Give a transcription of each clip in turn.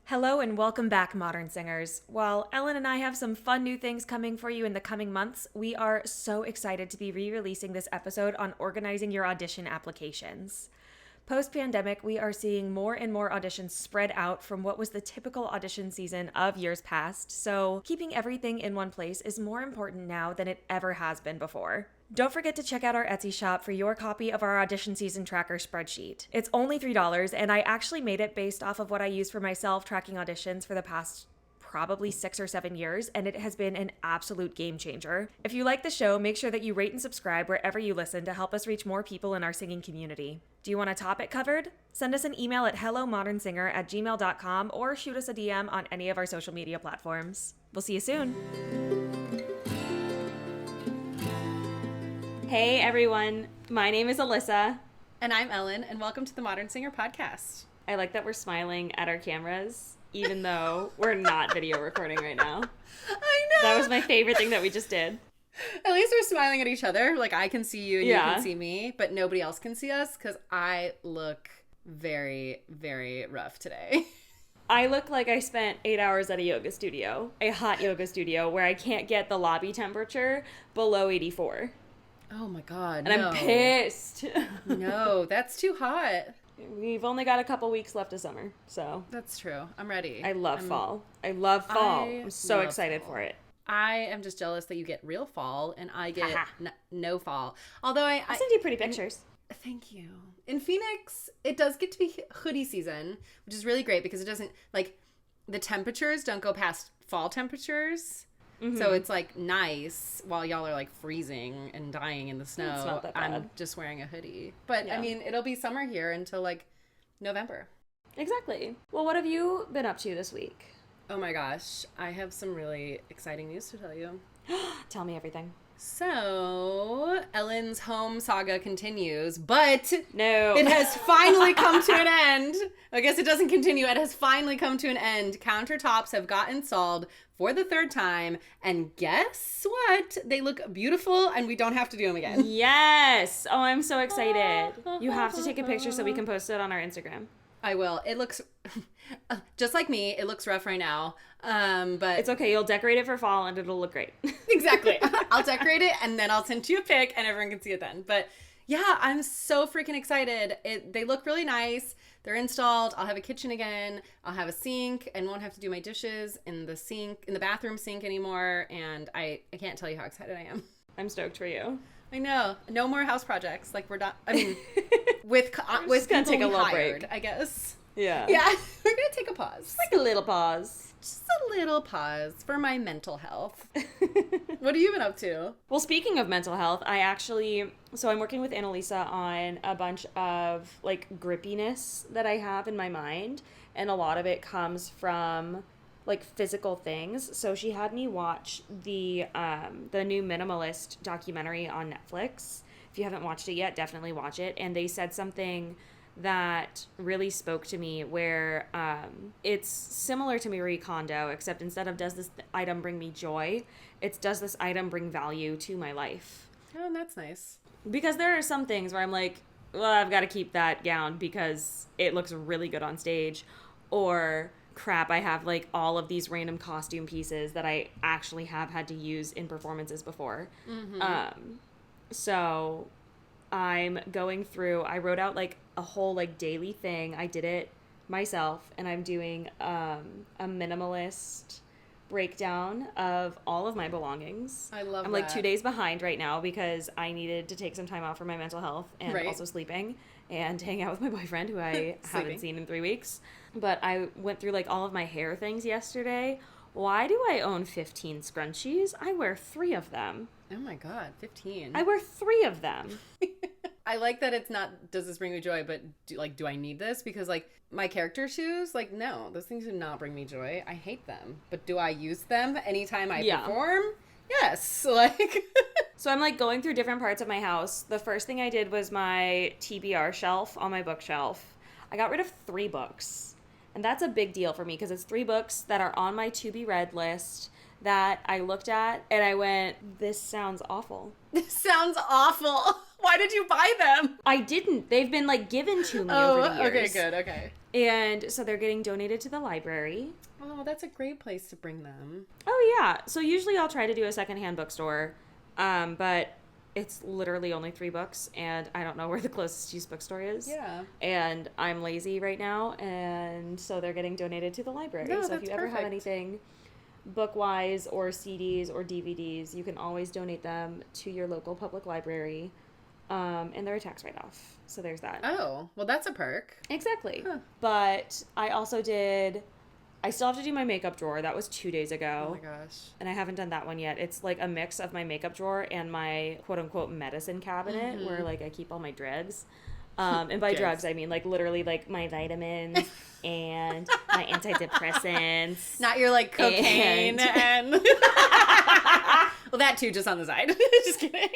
Hello and welcome back, Modern Singers. While Ellen and I have some fun new things coming for you in the coming months, we are so excited to be re-releasing this episode on organizing your audition applications. Post-pandemic, we are seeing more and more auditions spread out from what was the typical audition season of years past, so keeping everything in one place is more important now than it ever has been before. Don't forget to check out our Etsy shop for your copy of our audition season tracker spreadsheet. It's only $3, and I actually made it based off of what I used for myself tracking auditions for the past probably 6 or 7 years, and it has been an absolute game changer. If you like the show, make sure that you rate and subscribe wherever you listen to help us reach more people in our singing community. Do you want a topic covered? Send us an email at hellomodernsinger@gmail.com or shoot us a DM on any of our social media platforms. We'll see you soon. Hey everyone, my name is Alyssa. And I'm Ellen, and welcome to the Modern Singer podcast. I like that we're smiling at our cameras, even though we're not video recording right now. I know! That was my favorite thing that we just did. At least we're smiling at each other. Like, I can see you and you Yeah. can see me, but nobody else can see us because I look very, very rough today. I look like I spent 8 hours at a yoga studio, a hot yoga studio, where I can't get the lobby temperature below 84. Oh my god, And I'm pissed. No, that's too hot. We've only got a couple weeks left of summer, so. That's true. I'm ready. I love fall. I love fall. I'm so excited for it. I am just jealous that you get real fall and I get no fall. Although I'll send you pretty pictures. Thank you. In Phoenix, it does get to be hoodie season, which is really great because it doesn't, like, the temperatures don't go past fall temperatures. Mm-hmm. So it's, like, nice while y'all are, like, freezing and dying in the snow. It's not that bad. I'm just wearing a hoodie. But, yeah. I mean, it'll be summer here until, like, November. Exactly. Well, what have you been up to this week? Oh, my gosh. I have some really exciting news to tell you. Tell me everything. So, Ellen's home saga continues, but no, it has finally come to an end. I guess it doesn't continue. It has finally come to an end. Countertops have got installed for the third time, and guess what? They look beautiful, and we don't have to do them again. Yes! Oh, I'm so excited. You have to take a picture so we can post it on our Instagram. I will. It looks, just like me, it looks rough right now. But it's okay. You'll decorate it for fall and it'll look great. Exactly. I'll decorate it and then I'll send you a pic and everyone can see it then. But yeah, I'm so freaking excited. They look really nice. They're installed. I'll have a kitchen again. I'll have a sink and won't have to do my dishes in the bathroom sink anymore. And I can't tell you how excited I am. I'm stoked for you. I know. No more house projects. Like, we're not, I mean, with gonna take a little hired, break, I guess. Yeah. Yeah. We're going to take a pause. Just like a little pause. Just a little pause for my mental health. What have you been up to? Well, speaking of mental health, I'm working with Annalisa on a bunch of, like, grippiness that I have in my mind. And a lot of it comes from, like, physical things. So she had me watch the new Minimalist documentary on Netflix. If you haven't watched it yet, definitely watch it. And they said something that really spoke to me where it's similar to Marie Kondo, except instead of does this item bring me joy, it's does this item bring value to my life. Oh, that's nice. Because there are some things where I'm like, well, I've got to keep that gown because it looks really good on stage, or crap, I have like all of these random costume pieces that I actually have had to use in performances before. Mm-hmm. So I'm going through, I wrote out like a whole like daily thing. I did it myself, and I'm doing a minimalist breakdown of all of my belongings. I love I'm like 2 days behind right now because I needed to take some time out for my mental health and also sleeping and hang out with my boyfriend who I haven't seen in 3 weeks. But I went through like all of my hair things yesterday. Why do I own 15 scrunchies? I wear 3 of them. Oh my god, 15. I wear 3 of them. I like that it's not, does this bring me joy, but do I need this? Because like my character shoes, like no, those things do not bring me joy. I hate them. But do I use them anytime I perform? Yes. Like. So I'm like going through different parts of my house. The first thing I did was my TBR shelf on my bookshelf. I got rid of 3 books. And that's a big deal for me because it's 3 books that are on my to be read list that I looked at and I went, this sounds awful. This sounds awful. Why did you buy them? I didn't. They've been like given to me over the years. Okay, good, okay. And so they're getting donated to the library. Oh, that's a great place to bring them. Oh, yeah. So usually I'll try to do a secondhand bookstore, but it's literally only 3 books, and I don't know where the closest used bookstore is. Yeah. And I'm lazy right now, and so they're getting donated to the library. No, so if that's you ever have perfect. anything book-wise or CDs or DVDs, you can always donate them to your local public library, and they're a tax write-off. So there's that. Oh, well, that's a perk. Exactly. Huh. But I still have to do my makeup drawer. That was 2 days ago. Oh my gosh. And I haven't done that one yet. It's like a mix of my makeup drawer and my quote-unquote medicine cabinet where like I keep all my drugs. And by Yes. drugs, I mean like literally like my vitamins and my antidepressants. Not your like cocaine and well, that too, just on the side. Just kidding.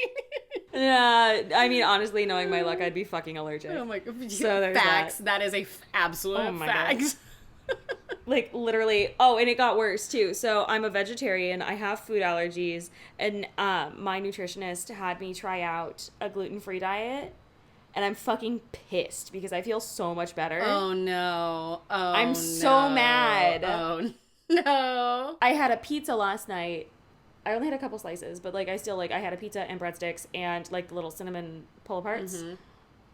I mean, honestly, knowing my luck, I'd be fucking allergic. Oh my god. So there's Facts. that. That is a absolute Oh my fact. God. Like literally. Oh, and it got worse too. So I'm a vegetarian. I have food allergies, and my nutritionist had me try out a gluten-free diet, and I'm fucking pissed because I feel so much better. Oh no. Oh, I'm so mad. Oh no. I had a pizza last night. I only had a couple slices, but like I had a pizza and breadsticks and like little cinnamon pull-aparts. Mm-hmm.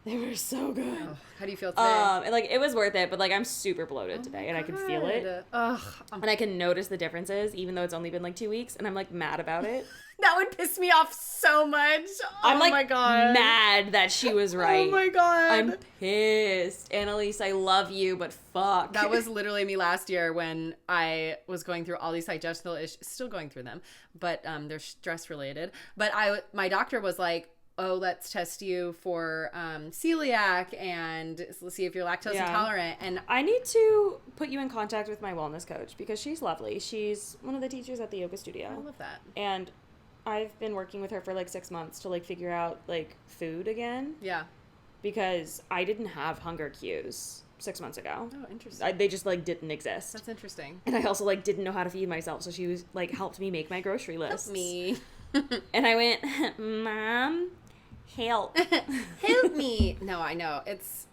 They were so good. Oh, how do you feel today? And like it was worth it, but like I'm super bloated today, and I can feel it. Ugh. And I can notice the differences, even though it's only been like 2 weeks, and I'm like mad about it. That would piss me off so much. I'm like my god. mad that she was right. Oh my god. I'm pissed. Annalise, I love you, but fuck. That was literally me last year when I was going through all these digestional issues, still going through them, but they're stress related. But my doctor was like, oh, let's test you for celiac and let's see if you're lactose intolerant. And I need to put you in contact with my wellness coach because she's lovely. She's one of the teachers at the yoga studio. I love that. And I've been working with her for like 6 months to like figure out like food again. Yeah. Because I didn't have hunger cues 6 months ago. Oh, interesting. They just like didn't exist. That's interesting. And I also like didn't know how to feed myself, so she was like helped me make my grocery list. Help me. And I went, Mom, help. Help me. No, I know. It's,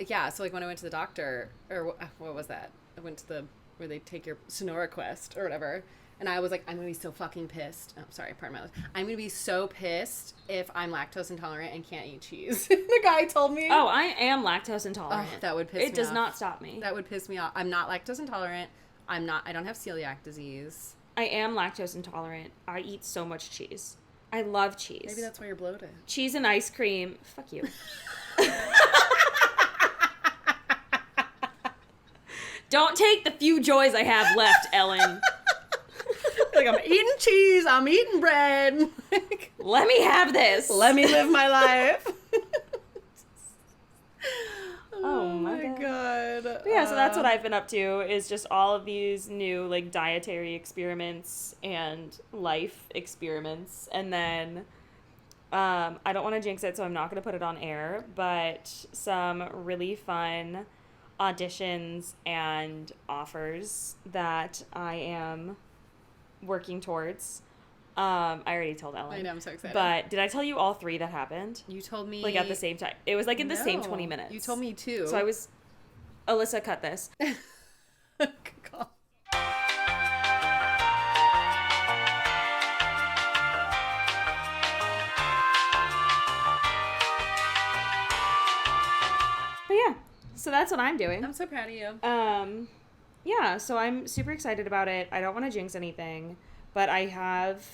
yeah, so like when I went to the doctor, or what was that? I went to where they take your Sonora Quest or whatever, and I was like, I'm going to be so fucking pissed. Oh, sorry, pardon my language. I'm going to be so pissed if I'm lactose intolerant and can't eat cheese. The guy told me. Oh, I am lactose intolerant. Oh, that would piss me off. It does not stop me. That would piss me off. I'm not lactose intolerant. I don't have celiac disease. I am lactose intolerant. I eat so much cheese. I love cheese. Maybe that's why you're bloated. Cheese and ice cream. Fuck you. Don't take the few joys I have left, Ellen. Like, I'm eating cheese. I'm eating bread. Let me have this. Let me live my life. Oh my god. But yeah, so that's what I've been up to, is just all of these new like dietary experiments and life experiments. And then I don't want to jinx it, so I'm not going to put it on air, but some really fun auditions and offers that I am working towards. I already told Ellen. I know, I'm so excited. But did I tell you all 3 that happened? You told me. Like at the same time. It was like in the same No, 20 minutes. You told me too. So I was... Alyssa, cut this. Good call. But yeah, so that's what I'm doing. I'm so proud of you. Yeah, so I'm super excited about it. I don't want to jinx anything, but I have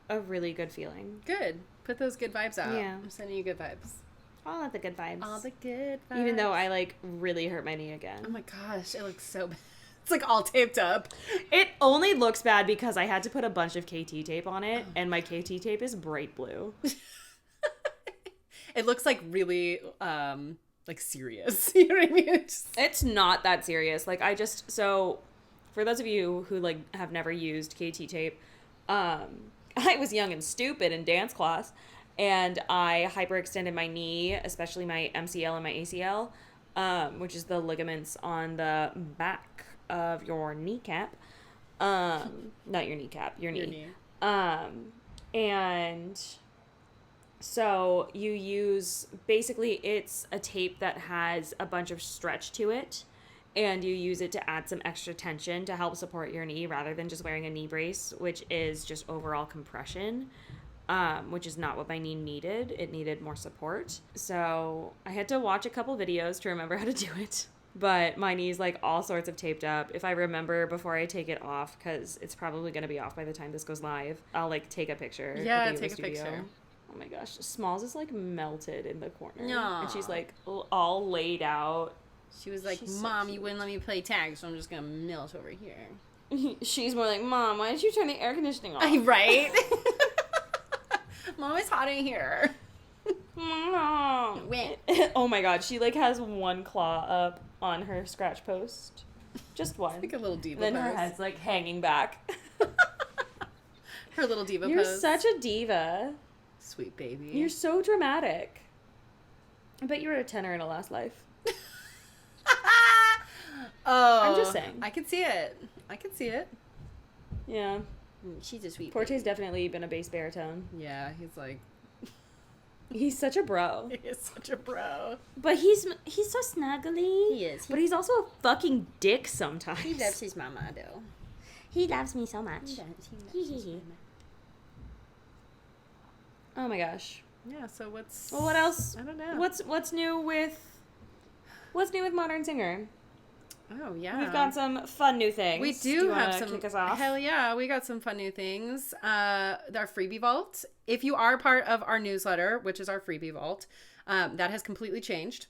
a really good feeling. Good. Put those good vibes out. Yeah. I'm sending you good vibes. All of the good vibes. All the good vibes. Even though I like really hurt my knee again. Oh my gosh, it looks so bad. It's like all taped up. It only looks bad because I had to put a bunch of KT tape on it, and my KT tape is bright blue. It looks like really like serious. You know what I mean? It's not that serious. Like so for those of you who like have never used KT tape, I was young and stupid in dance class, and I hyperextended my knee, especially my MCL and my ACL, which is the ligaments on the back of your kneecap. Not your kneecap, your knee. Your knee. And So you use, basically it's a tape that has a bunch of stretch to it, and you use it to add some extra tension to help support your knee rather than just wearing a knee brace, which is just overall compression, which is not what my knee needed. It needed more support. So I had to watch a couple videos to remember how to do it. But my knee's like all sorts of taped up. If I remember before I take it off, because it's probably going to be off by the time this goes live, I'll like take a picture. Yeah, take a picture. Oh my gosh, Smalls is like melted in the corner. Aww. And she's like all laid out. She was like, Mom, you wouldn't let me play tag, so I'm just going to melt over here. She's more like, Mom, why did you turn the air conditioning off? Right? Mom, it's hot in here. Mom. Oh my god, she like has one claw up on her scratch post. Just one. Like a little diva then pose. her head's like hanging back. Her little diva You're pose. such a diva. Sweet baby. You're so dramatic. I bet you were a tenor in a last life. Oh. I'm just saying. I can see it. Yeah. She's a sweet Porte's baby. definitely been a bass baritone. Yeah, he's like... He's such a bro. He is such a bro. But he's so snuggly. He is. But he's also a fucking dick sometimes. He loves his mama, though. He loves me so much. He loves his mama. Oh my gosh. Yeah, so what's... Well, what else? I don't know. What's new with Modern Singer? Oh, yeah. We've got some fun new things. We Do you have wanna some. kick us off? Hell yeah, we got some fun new things. Our freebie vault. If you are part of our newsletter, which is our freebie vault, that has completely changed.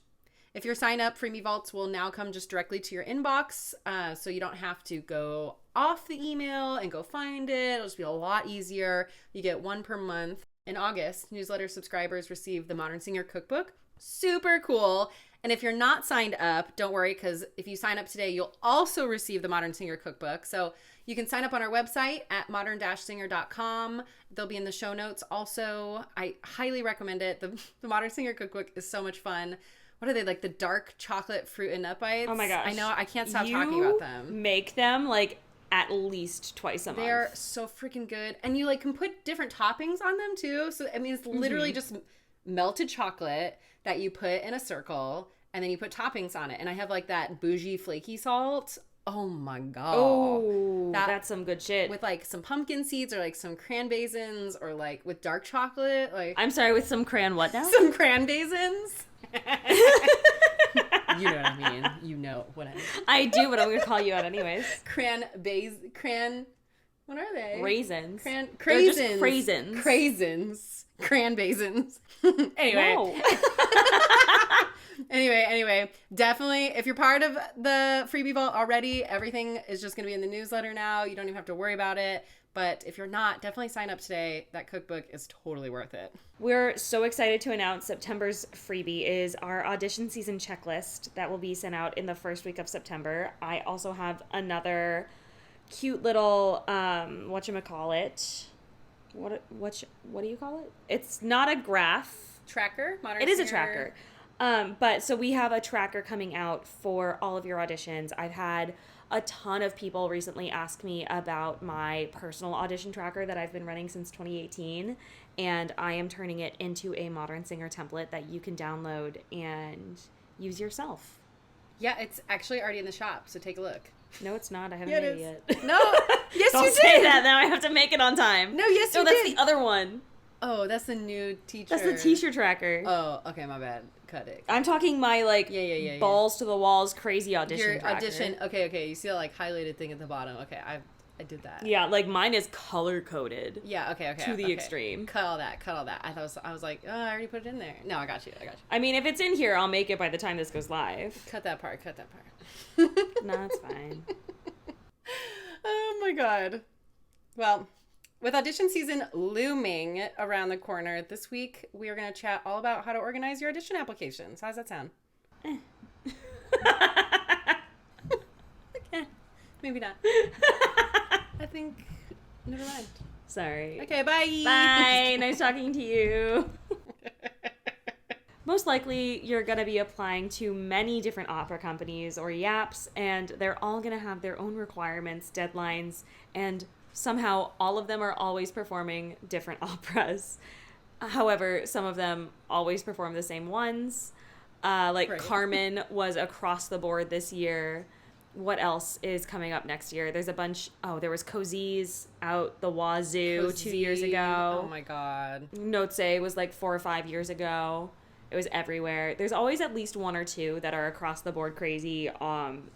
If you're signed up, freebie vaults will now come just directly to your inbox, so you don't have to go off the email and go find it. It'll just be a lot easier. You get one per month. In August, newsletter subscribers receive the Modern Singer Cookbook. Super cool. And if you're not signed up, don't worry, because if you sign up today, you'll also receive the Modern Singer Cookbook. So you can sign up on our website at modern-singer.com. They'll be in the show notes also. I highly recommend it. The Modern Singer Cookbook is so much fun. What are they, like the dark chocolate fruit and nut bites? Oh my gosh. I know, I can't stop talking about them. Make them like at least twice a month. They're so freaking good. And you like can put different toppings on them too. So I mean, it's literally just melted chocolate that you put in a circle and then you put toppings on it. And I have like that bougie flaky salt. Oh my god. Oh, that's some good shit. With like some pumpkin seeds or like some cranbaisins or like with dark chocolate. Like I'm sorry, with some crayon what now? some cranbaisins. You know what I mean. You know what I mean. I do, but I'm going to call you out anyways. What are they? Raisins. Craisins. They're just craisins. Craisins. Cranbaisins. Anyway. No. Anyway, definitely, if you're part of the freebie vault already, everything is just going to be in the newsletter now. You don't even have to worry about it. But if you're not, definitely sign up today. That cookbook is totally worth it. We're so excited to announce September's freebie is our audition season checklist that will be sent out in the first week of September. I also have another cute little, whatchamacallit. What do you call it? It's not a graph. Tracker? It is a tracker. But so we have a tracker coming out for all of your auditions. I've had a ton of people recently ask me about my personal audition tracker that I've been running since 2018, and I am turning it into a Modern Singer template that you can download and use yourself. Yeah, it's actually already in the shop, so take a look. No, it's not. I haven't made it yet. No, yes, Don't you did. say that. Now I have to make it on time. No, yes, you did. that's the other one. Oh, that's the new teacher. That's the teacher tracker. Oh, okay, my bad. Cut it. I'm talking my Yeah. balls to the walls crazy audition Your tracker. audition. Okay. You see that like highlighted thing at the bottom. Okay, I did that. Yeah, like mine is color coded. Yeah. Okay. To the extreme. Cut all that. I was like, oh, I already put it in there. No, I got you. I mean, if it's in here, I'll make it by the time this goes live. Cut that part. No, it's fine. Oh my god. Well, with audition season looming around the corner, this week we are going to chat all about how to organize your audition applications. How does that sound? Okay, maybe not. I think, never mind. Sorry. Okay, bye. Bye. Nice talking to you. Most likely, you're going to be applying to many different opera companies or YAPs, and they're all going to have their own requirements, deadlines, and somehow all of them are always performing different operas. However, some of them always perform the same ones. Right. Carmen was across the board this year. What else is coming up next year? There's a bunch. Oh, there was Cozy's out the wazoo 2 years ago. Oh my God. Note was like 4 or 5 years ago. It was everywhere. There's always at least one or two that are across the board crazy.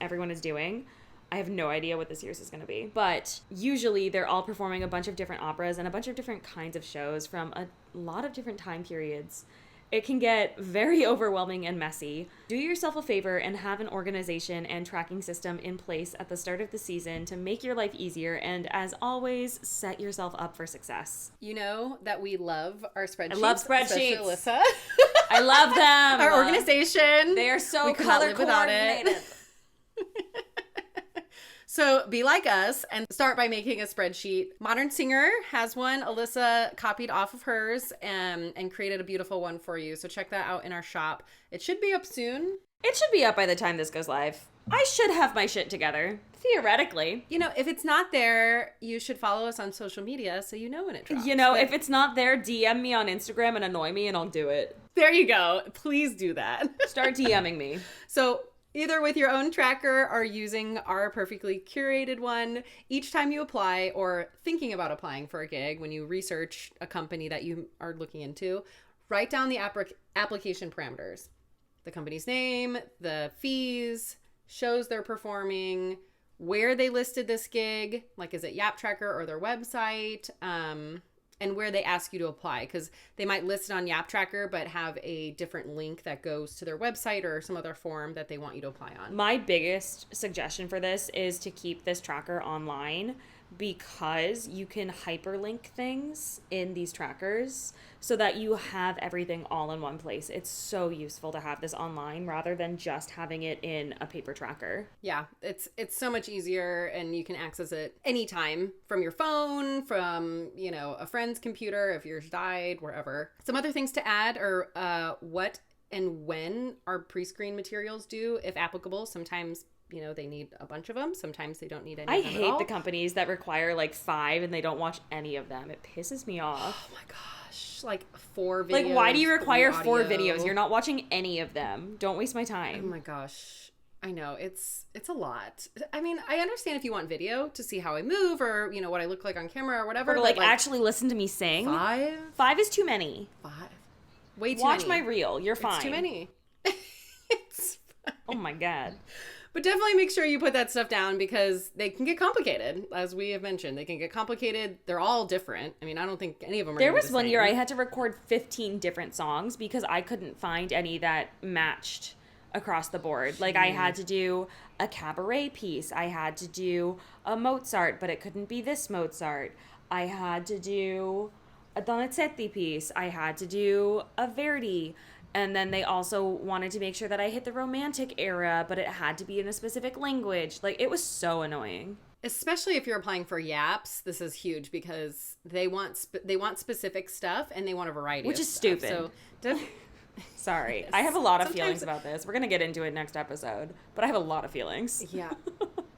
Everyone is doing. I have no idea what this year's is going to be. But usually they're all performing a bunch of different operas and a bunch of different kinds of shows from a lot of different time periods. It can get very overwhelming and messy. Do yourself a favor and have an organization and tracking system in place at the start of the season to make your life easier. And as always, set yourself up for success. You know that we love our spreadsheets. I love spreadsheets. Alyssa. I love them. Our organization. They are so color coordinated. So be like us and start by making a spreadsheet. Modern Singer has one. Alyssa copied off of hers and created a beautiful one for you. So check that out in our shop. It should be up soon. It should be up by the time this goes live. I should have my shit together, theoretically. You know, if it's not there, you should follow us on social media so you know when it drops. You know, if it's not there, DM me on Instagram and annoy me and I'll do it. There you go. Please do that. Start DMing me. So either with your own tracker or using our perfectly curated one, each time you apply or thinking about applying for a gig, when you research a company that you are looking into, write down the application parameters. The company's name, the fees, shows they're performing, where they listed this gig, like is it Yap Tracker or their website, and where they ask you to apply, because they might list it on Yap Tracker but have a different link that goes to their website or some other form that they want you to apply on. My biggest suggestion for this is to keep this tracker online, because you can hyperlink things in these trackers so that you have everything all in one place. It's so useful to have this online rather than just having it in a paper tracker. Yeah, it's so much easier, and you can access it anytime from your phone, from, you know, a friend's computer if yours died, wherever. Some other things to add are what and when our pre-screen materials due, if applicable. Sometimes, you know, they need a bunch of them. Sometimes they don't need any of them at all. I hate the companies that require like 5 and they don't watch any of them. It pisses me off. Oh my gosh. Like 4 videos. Like, why do you require 4 videos? You're not watching any of them. Don't waste my time. Oh my gosh. I know. It's a lot. I mean, I understand if you want video to see how I move or, you know, what I look like on camera or whatever. Or to like actually listen to me sing. 5? 5 is too many. 5. Way too Watch many. my reel. You're fine. It's too many. It's fine. Oh my God. But definitely make sure you put that stuff down, because they can get complicated. As we have mentioned, they can get complicated. They're all different. I mean, I don't think any of them are There was the one same. year I had to record 15 different songs because I couldn't find any that matched across the board. Like, I had to do a cabaret piece. I had to do a Mozart, but it couldn't be this Mozart. I had to do a Donizetti piece. I had to do a Verdi. And then they also wanted to make sure that I hit the Romantic era, but it had to be in a specific language. Like, it was so annoying. Especially if you're applying for Yaps, this is huge, because they want specific stuff and they want a variety Which of is stuff. stupid. So Sorry. Yes. I have a lot of Sometimes- feelings about this. We're going to get into it next episode, but I have a lot of feelings. yeah.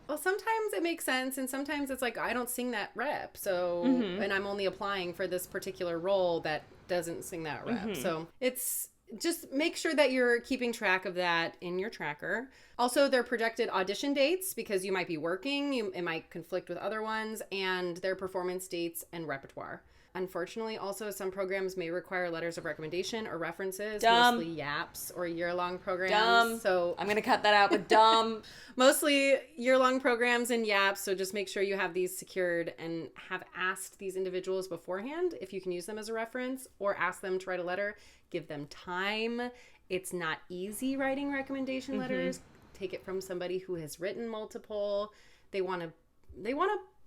Well, sometimes it makes sense, and sometimes it's like, I don't sing that rep, so and I'm only applying for this particular role that doesn't sing that rep. So it's just make sure that you're keeping track of that in your tracker. Also, their projected audition dates, because you might be working, it might conflict with other ones, and their performance dates and repertoire. Unfortunately, also, some programs may require letters of recommendation or references, Dumb. mostly Yaps or year-long programs. Dumb. So I'm going to cut that out, but dumb. mostly year-long programs and Yaps, so just make sure you have these secured and have asked these individuals beforehand if you can use them as a reference, or ask them to write a letter. Give them time. It's not easy writing recommendation letters. Take it from somebody who has written multiple. They want to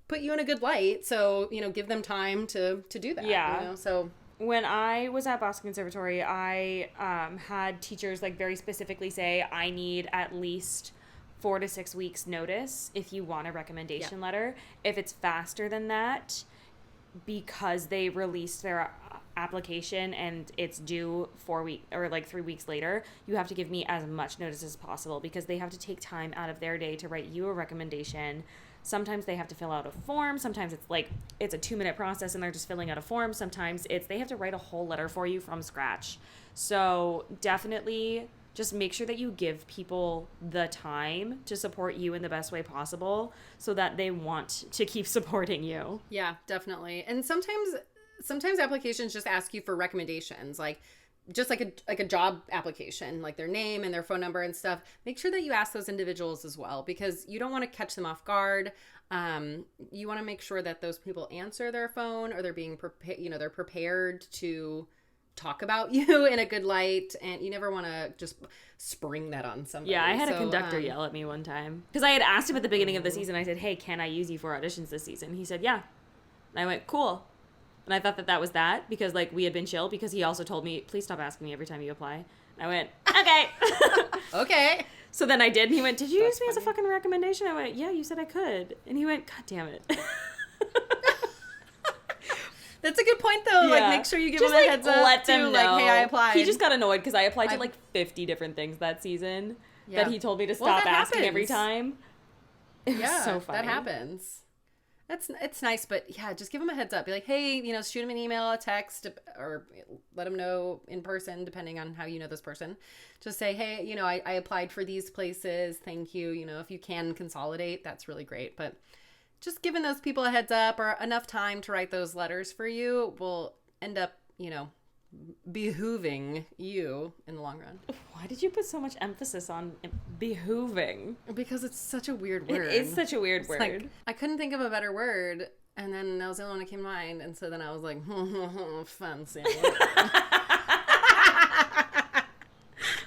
put you in a good light, so, you know, give them time to do that. Yeah. You know? So When I was at Boston Conservatory, I had teachers like very specifically say, I need at least 4 to 6 weeks notice if you want a recommendation letter. If it's faster than that, because they released their application and it's due 4 weeks or like 3 weeks later, you have to give me as much notice as possible because they have to take time out of their day to write you a recommendation. Sometimes they have to fill out a form. Sometimes it's like it's a 2-minute process and they're just filling out a form. Sometimes it's they have to write a whole letter for you from scratch. So definitely just make sure that you give people the time to support you in the best way possible so that they want to keep supporting you. Yeah, definitely. And sometimes applications just ask you for recommendations, like just like a job application, like their name and their phone number and stuff. Make sure that you ask those individuals as well, because you don't want to catch them off guard. You want to make sure that those people answer their phone, or they're being prepared, they're prepared to talk about you in a good light, and you never want to just spring that on somebody. Yeah, I had a conductor yell at me one time because I had asked him at the beginning of the season. I said, "Hey, can I use you for auditions this season?" He said, "Yeah." And I went, "Cool." And I thought that was that because like we had been chill, because he also told me, "Please stop asking me every time you apply." And I went, "Okay." Okay. So then I did, and he went, "Did you use me as a fucking recommendation?" I went, "Yeah, you said I could." And he went, "God damn it." That's a good point, though. Yeah. Like, make sure you give them a heads up. Let them know. Like, hey, I applied. He just got annoyed because I applied to like 50 different things that season that he told me to stop asking every time. It was so funny. That happens. It's nice, but yeah, just give them a heads up. Be like, hey, shoot them an email, a text, or let them know in person, depending on how you know this person. Just say, hey, I applied for these places. Thank you. If you can consolidate, that's really great. But just giving those people a heads up or enough time to write those letters for you will end up, behooving you in the long run. Why did you put so much emphasis on behooving? Because it's such a weird word. It is such a weird word. Like, I couldn't think of a better word, and then that was the only one that came to mind, and so then I was like, fancy.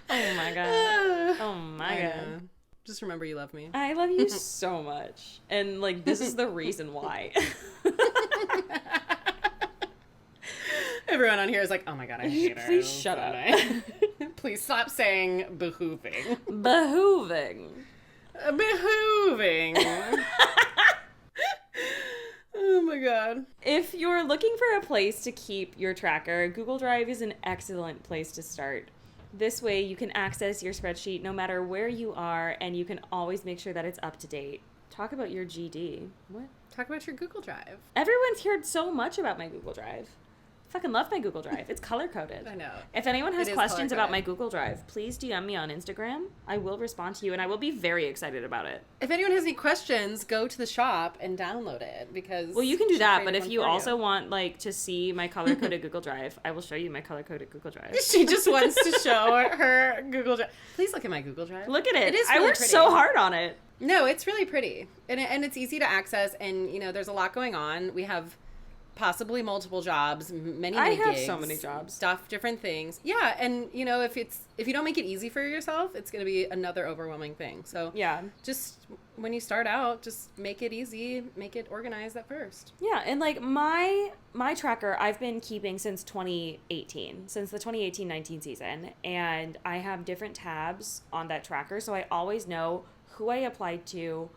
Oh my god. Oh my god. Just remember you love me. I love you so much. And like, this is the reason why. Everyone on here is like, oh my god, I hate her. Please shut up. Please stop saying behooving. Behooving. Behooving. Oh my god. If you're looking for a place to keep your tracker, Google Drive is an excellent place to start. This way you can access your spreadsheet no matter where you are, and you can always make sure that it's up to date. Talk about your GD. What? Talk about your Google Drive. Everyone's heard so much about my Google Drive. I fucking love my Google Drive. It's color-coded. I know. If anyone has questions about my Google Drive, please DM me on Instagram. I will respond to you, and I will be very excited about it. If anyone has any questions, go to the shop and download it, because... Well, you can do that, but if you also want, like, to see my color-coded Google Drive, I will show you my color-coded Google Drive. She just wants to show her Google Drive. Please look at my Google Drive. Look at it. It is really I worked pretty. so hard on it. No, it's really pretty. And it's easy to access, and, there's a lot going on. We have... possibly multiple jobs, many I have gigs, so many jobs, stuff, different things. Yeah, and if you don't make it easy for yourself, it's going to be another overwhelming thing. So yeah, just when you start out, just make it easy, make it organized at first. Yeah, and like my tracker, I've been keeping since 2018, since the 2018-19 season, and I have different tabs on that tracker, so I always know who I applied to,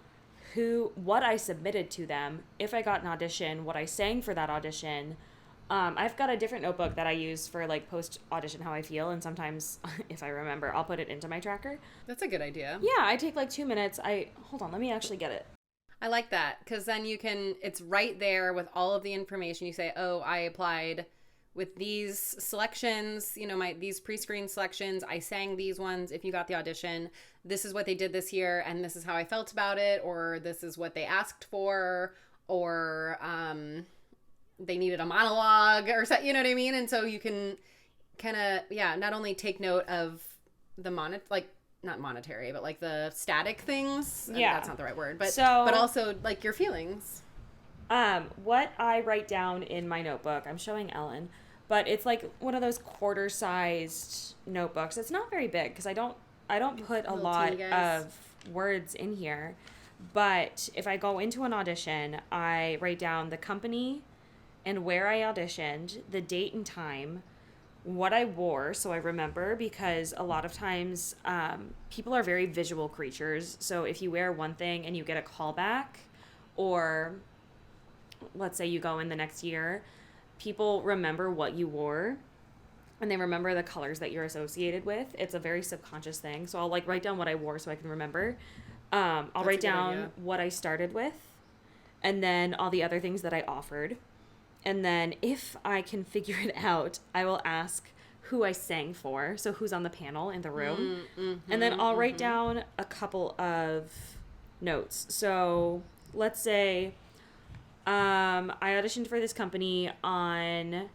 what I submitted to them, if I got an audition, what I sang for that audition. I've got a different notebook that I use for like post audition how I feel, and sometimes if I remember, I'll put it into my tracker. That's a good idea. Yeah, I take like 2 minutes. Hold on, let me actually get it. I like that, because then it's right there with all of the information. You say, oh, I applied with these selections, these pre-screened selections, I sang these ones. If you got the audition, this is what they did this year, and this is how I felt about it, or this is what they asked for, or they needed a monologue, or so, you know what I mean? And so you can kind of, not only take note of the not monetary, but like the static things. Yeah. That's not the right word, but also like your feelings. What I write down in my notebook, I'm showing Ellen, but it's like one of those quarter-sized notebooks. It's not very big because I don't put a lot of words in here. But if I go into an audition, I write down the company and where I auditioned, the date and time, what I wore, so I remember, because a lot of times people are very visual creatures. So if you wear one thing and you get a callback, or let's say you go in the next year people remember what you wore and they remember the colors that you're associated with. It's a very subconscious thing. So I'll like write down what I wore so I can remember. I'll write down what I started with and then all the other things that I offered. And then if I can figure it out, I will ask who I sang for. So who's on the panel in the room. And then I'll write down a couple of notes. So let's say I auditioned for this company on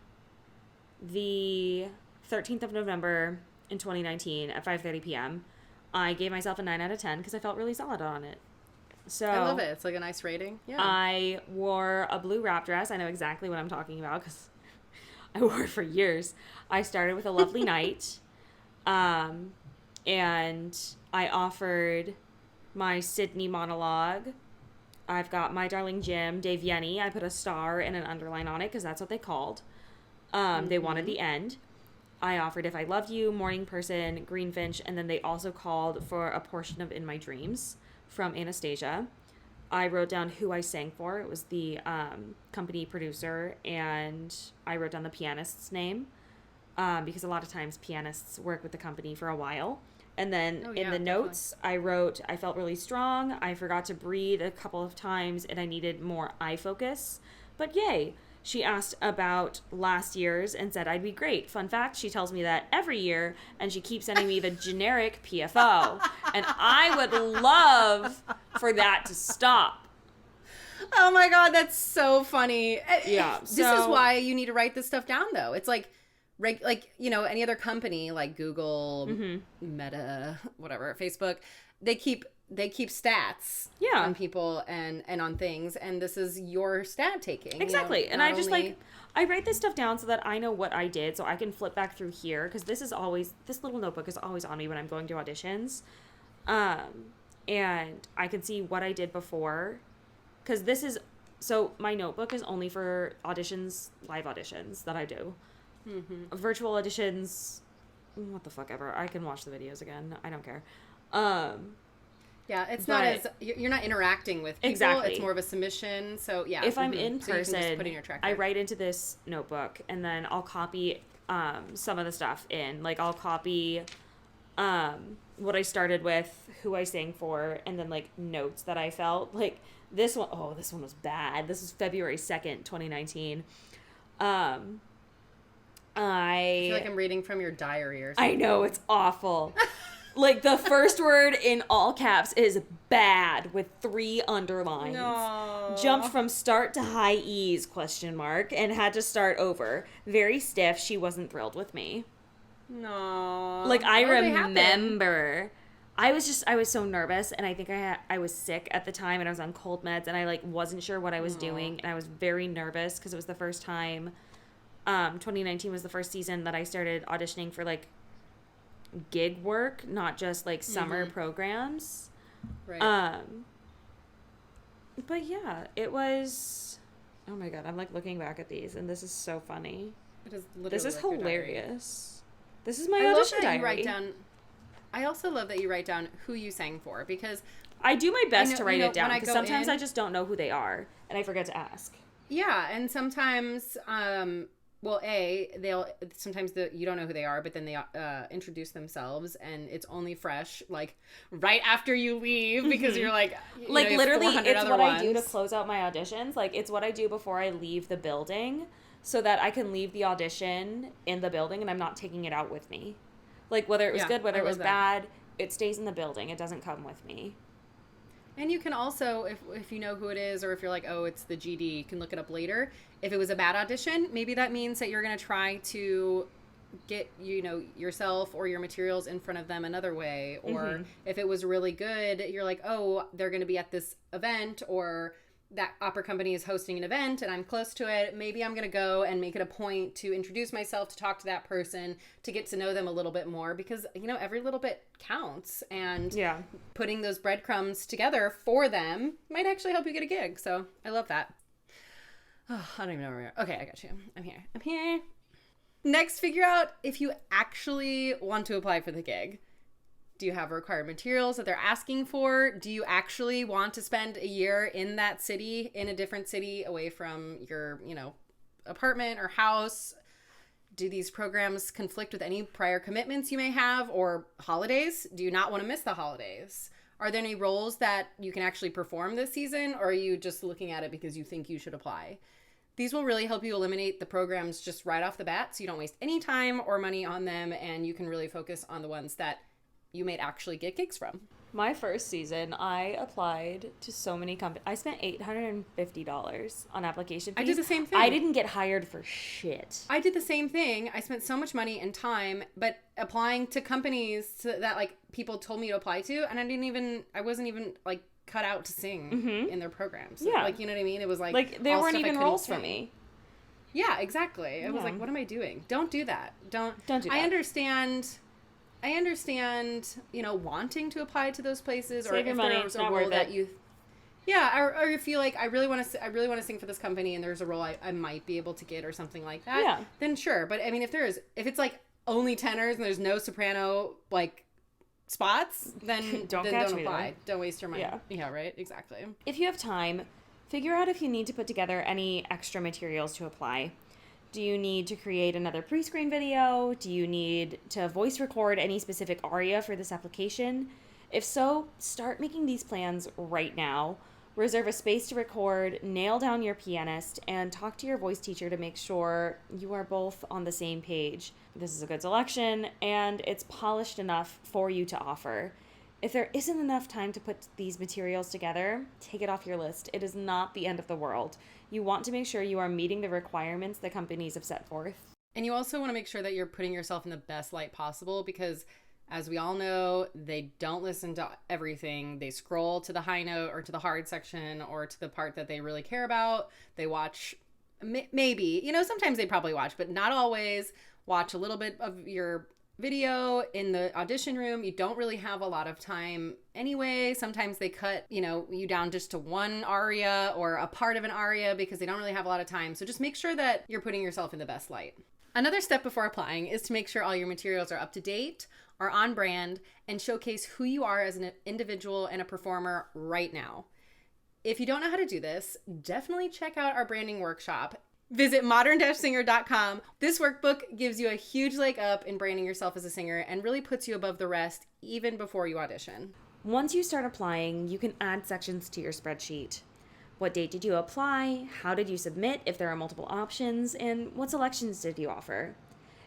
the 13th of November in 2019 at 5:30 p.m. I gave myself a 9 out of 10 because I felt really solid on it. So I love it. It's like a nice rating. Yeah. I wore a blue wrap dress. I know exactly what I'm talking about because I wore it for years. I started with a lovely night. And I offered my Sydney monologue. I've got My Darling Jim, Dave Yenny. I put a star and an underline on it because that's what they called. They wanted the end. I offered If I Loved You, Morning Person, Greenfinch, and then they also called for a portion of In My Dreams from Anastasia. I wrote down who I sang for. It was the company producer, and I wrote down the pianist's name because a lot of times pianists work with the company for a while. And then in the notes, I wrote, I felt really strong. I forgot to breathe a couple of times, and I needed more eye focus. But yay. She asked about last year's and said I'd be great. Fun fact, she tells me that every year, and she keeps sending me the generic PFO. And I would love for that to stop. Oh my God, that's so funny. Yeah. This is why you need to write this stuff down, though. It's like you know, any other company like Google, Meta, whatever, Facebook, they keep stats on people and on things, and this is your stat taking. Exactly. And I just I write this stuff down so that I know what I did, so I can flip back through here, because this little notebook is always on me when I'm going to auditions. And I can see what I did before, because my notebook is only for auditions, live auditions that I do. Virtual auditions, what the fuck ever. I can watch the videos again. I don't care. Yeah, it's not as you're not interacting with people. Exactly. It's more of a submission. So yeah, if I'm in person, so you can just put in your track I write into this notebook and then I'll copy some of the stuff in. Like I'll copy what I started with, who I sang for, and then like notes that I felt. Like this one was bad. This is February 2nd, 2019. I feel like I'm reading from your diary or something. I know, it's awful. Like, the first word in all caps is bad with 3 underlines. No. Jumped from start to high E's, ? And had to start over. Very stiff. She wasn't thrilled with me. No. Like, I remember. I was so nervous, and I think I was sick at the time, and I was on cold meds, and I, like, wasn't sure what I was doing, and I was very nervous because it was the first time. 2019 was the first season that I started auditioning for, like, gig work, not just like summer programs. Right. But yeah, it was, oh my God, I'm like looking back at these and this is so funny. It is literally this is like hilarious. This is my audition diary. You write down, I also love that you write down who you sang for, because I do my best to write it down, because sometimes I just don't know who they are and I forget to ask. Yeah, and sometimes well, sometimes you don't know who they are, but then they introduce themselves, and it's only fresh, like, right after you leave, because you're like, literally, it's what I do to close out my auditions. Like, it's what I do before I leave the building, so that I can leave the audition in the building, and I'm not taking it out with me. Like, whether it was good, whether it was bad, it stays in the building. It doesn't come with me. And you can also, if you know who it is, or if you're like, oh, it's the GD, you can look it up later. If it was a bad audition, maybe that means that you're going to try to get, yourself or your materials in front of them another way. Or if it was really good, you're like, oh, they're going to be at this event, or that opera company is hosting an event and I'm close to it. Maybe I'm going to go and make it a point to introduce myself, to talk to that person, to get to know them a little bit more, because, every little bit counts, and putting those breadcrumbs together for them might actually help you get a gig. So I love that. Oh, I don't even know where we are. Okay, I got you. I'm here. Next, figure out if you actually want to apply for the gig. Do you have required materials that they're asking for? Do you actually want to spend a year in that city, in a different city, away from your, apartment or house? Do these programs conflict with any prior commitments you may have, or holidays? Do you not want to miss the holidays? Are there any roles that you can actually perform this season, or are you just looking at it because you think you should apply? These will really help you eliminate the programs just right off the bat, so you don't waste any time or money on them, and you can really focus on the ones that you may actually get gigs from. My first season, I applied to so many companies. I spent $850 on application fees. I did the same thing. I didn't get hired for shit. I did the same thing. I spent so much money and time, but applying to companies that like people told me to apply to, and I wasn't even like cut out to sing in their programs. Yeah. Like, you know what I mean? It was like there all weren't stuff I even couldn't roles for sing. me. Yeah, exactly. I was like, what am I doing? Don't do that. Don't do that. I understand, you know, wanting to apply to those places, Save or your if money, there's it's a not role worth that it. you, or you feel like I really want to sing for this company, and there's a role I might be able to get or something like that. Yeah. Then sure, but I mean, if it's like only tenors and there's no soprano like spots, then Don't apply. then. Don't waste your money. Yeah. Yeah. Right. Exactly. If you have time, figure out if you need to put together any extra materials to apply. Do you need to create another pre-screen video? Do you need to voice record any specific aria for this application? If so, start making these plans right now. Reserve a space to record, nail down your pianist, and talk to your voice teacher to make sure you are both on the same page. This is a good selection, and it's polished enough for you to offer. If there isn't enough time to put these materials together, take it off your list. It is not the end of the world. You want to make sure you are meeting the requirements the companies have set forth. And you also want to make sure that you're putting yourself in the best light possible, because as we all know, they don't listen to everything. They scroll to the high note or to the hard section or to the part that they really care about. They watch, maybe, you know, sometimes they probably watch, but not always. Watch a little bit of your video in the audition room. You don't really have a lot of time anyway. Sometimes they cut, you know, you down just to one aria or a part of an aria because they don't really have a lot of time. So just make sure that you're putting yourself in the best light. Another step before applying is to make sure all your materials are up to date, are on brand, and showcase who you are as an individual and a performer right now. If you don't know how to do this, definitely check out our branding workshop. Visit modern-singer.com. This workbook gives you a huge leg up in branding yourself as a singer and really puts you above the rest even before you audition. Once you start applying, you can add sections to your spreadsheet. What date did you apply? How did you submit if there are multiple options? And what selections did you offer?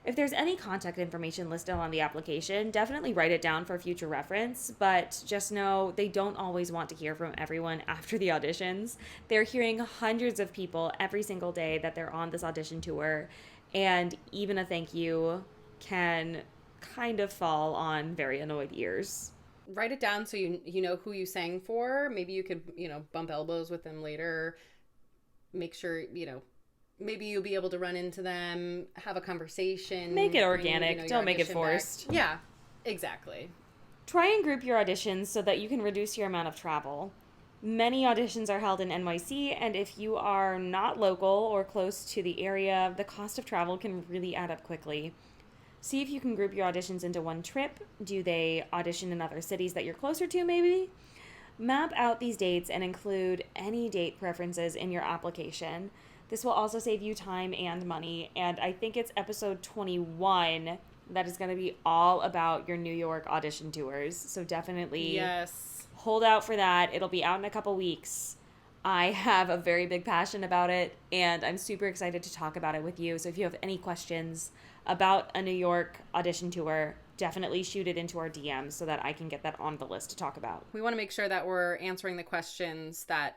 If there's any contact information listed on the application, definitely write it down for future reference, but just know they don't always want to hear from everyone after the auditions. They're hearing hundreds of people every single day that they're on this audition tour, and even a thank you can kind of fall on very annoyed ears. Write it down so you know who you sang for. Maybe you could, you know, bump elbows with them later. Make sure, you know, maybe you'll be able to run into them, have a conversation. Make it organic. Your Don't make it audition forced. back. Yeah, exactly. Try and group your auditions so that you can reduce your amount of travel. Many auditions are held in NYC, and if you are not local or close to the area, the cost of travel can really add up quickly. See if you can group your auditions into one trip. Do they audition in other cities that you're closer to, maybe? Map out these dates and include any date preferences in your application. This will also save you time and money, and I think it's episode 21 that is going to be all about your New York audition tours, so definitely hold out for that. It'll be out in a couple weeks. I have a very big passion about it, and I'm super excited to talk about it with you, so if you have any questions about a New York audition tour, definitely shoot it into our DMs so that I can get that on the list to talk about. We want to make sure that we're answering the questions that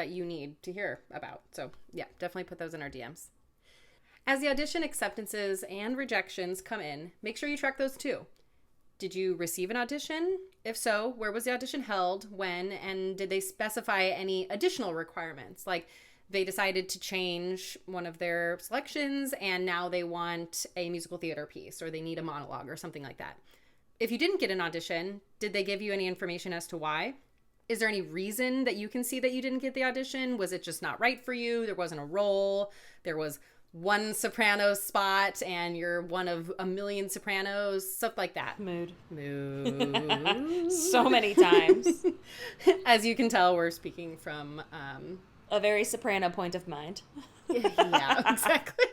you need to hear about. So yeah, definitely put those in our DMs. As the audition acceptances and rejections come in, make sure you track those too. Did you receive an audition? If so, where was the audition held, when, and did they specify any additional requirements? Like they decided to change one of their selections and now they want a musical theater piece or they need a monologue or something like that. If you didn't get an audition, did they give you any information as to why? Is there any reason that you can see that you didn't get the audition? Was it just not right for you? There wasn't a role. There was one soprano spot and you're one of a million sopranos, stuff like that. Mood. Mood. So many times. As you can tell, we're speaking from a very soprano point of mind. Yeah, exactly.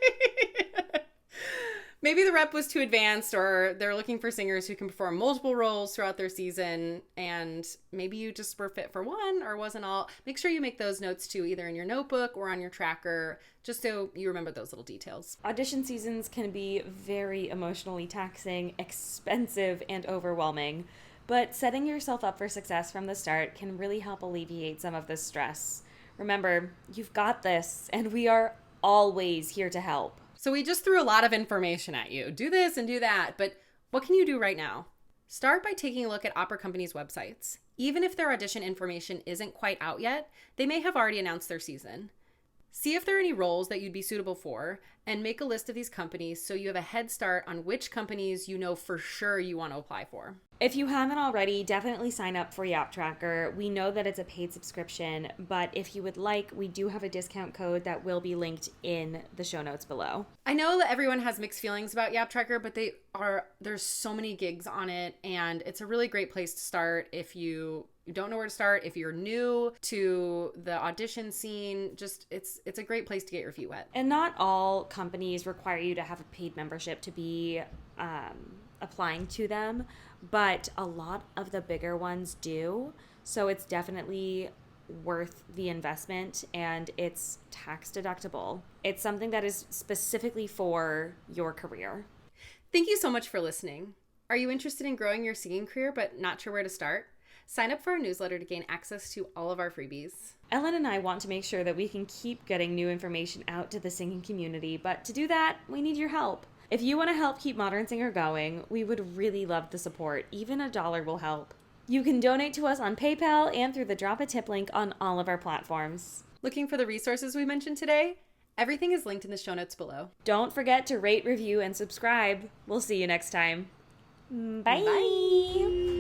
Maybe the rep was too advanced, or they're looking for singers who can perform multiple roles throughout their season, and maybe you just were fit for one or wasn't all. Make sure you make those notes too, either in your notebook or on your tracker, just so you remember those little details. Audition seasons can be very emotionally taxing, expensive, and overwhelming, but setting yourself up for success from the start can really help alleviate some of this stress. Remember, you've got this, and we are always here to help. So we just threw a lot of information at you. Do this and do that, but what can you do right now? Start by taking a look at opera companies' websites. Even if their audition information isn't quite out yet, they may have already announced their season. See if there are any roles that you'd be suitable for, and make a list of these companies so you have a head start on which companies you know for sure you want to apply for. If you haven't already, definitely sign up for Yap Tracker. We know that it's a paid subscription, but if you would like, we do have a discount code that will be linked in the show notes below. I know that everyone has mixed feelings about Yap Tracker, but there's so many gigs on it, and it's a really great place to start if you don't know where to start. If you're new to the audition scene, just it's a great place to get your feet wet. And not all companies require you to have a paid membership to be applying to them, but a lot of the bigger ones do. So it's definitely worth the investment, and it's tax deductible. It's something that is specifically for your career. Thank you so much for listening. Are you interested in growing your singing career but not sure where to start? Sign up for our newsletter to gain access to all of our freebies. Ellen and I want to make sure that we can keep getting new information out to the singing community, but to do that, we need your help. If you want to help keep Modern Singer going, we would really love the support. Even $1 will help. You can donate to us on PayPal and through the Drop a Tip link on all of our platforms. Looking for the resources we mentioned today? Everything is linked in the show notes below. Don't forget to rate, review, and subscribe. We'll see you next time. Bye. Bye.